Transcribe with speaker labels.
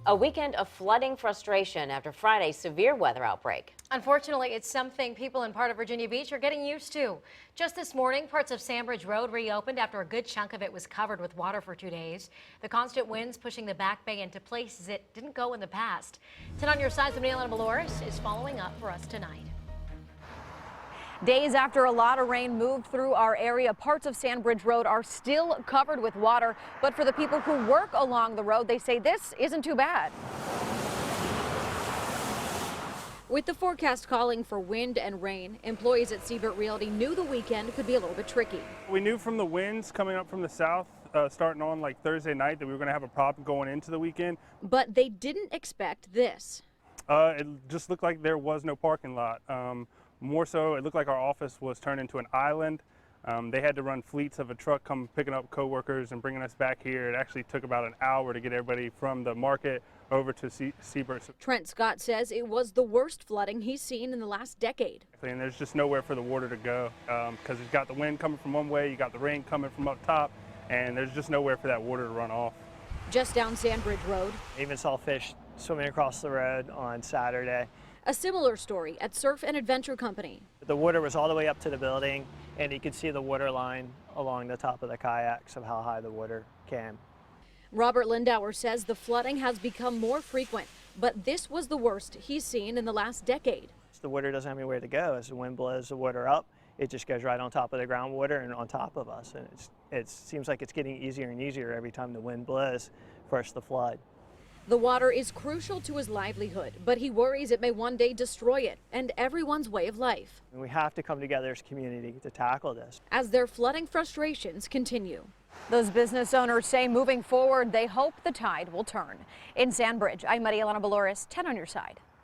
Speaker 1: A weekend of flooding frustration after Friday's severe weather outbreak.
Speaker 2: Unfortunately, it's something people in part of Virginia Beach are getting used to. Just this morning, parts of Sandbridge Road reopened after a good chunk of it was covered with water for 2 days. The constant winds pushing the Back Bay into places it didn't go in the past. 10 on your side's Marielena Balouris is following up for us tonight.
Speaker 3: Days after a lot of rain moved through our area, parts of Sandbridge Road are still covered with water. But for the people who work along the road, they say this isn't too bad. With the forecast calling for wind and rain, employees at Sandbridge Realty knew the weekend could be a little bit tricky.
Speaker 4: We knew from the winds coming up from the south, starting on like Thursday night, that we were going to have a problem going into the weekend.
Speaker 3: But they didn't expect this.
Speaker 4: It just looked like there was no parking lot. More so, it looked like our office was turned into an island. They had to run fleets of a truck come picking up coworkers and bringing us back here. It actually took about an hour to get everybody from the market over to Sandbridge.
Speaker 3: Trent Scott says it was the worst flooding he's seen in the last decade.
Speaker 4: And there's just nowhere for the water to go because you've got the wind coming from one way, you got the rain coming from up top, and there's just nowhere for that water to run off.
Speaker 3: Just down Sandbridge Road.
Speaker 5: Even saw fish swimming across the road on Saturday.
Speaker 3: A similar story at Surf and Adventure Company.
Speaker 5: The water was all the way up to the building, and you could see the water line along the top of the kayaks of how high the water came.
Speaker 3: Robert Lindauer says the flooding has become more frequent, but this was the worst he's seen in the last decade.
Speaker 5: The water doesn't have anywhere to go. As the wind blows the water up, it just goes right on top of the groundwater and on top of us. And it seems like it's getting easier and easier every time the wind blows for us to flood.
Speaker 3: The water is crucial to his livelihood, but he worries it may one day destroy it and everyone's way of life.
Speaker 5: And we have to come together as a community to tackle this.
Speaker 3: As their flooding frustrations continue. Those business owners say moving forward, they hope the tide will turn. In Sandbridge, I'm Marielena Balouris, 10 on your side.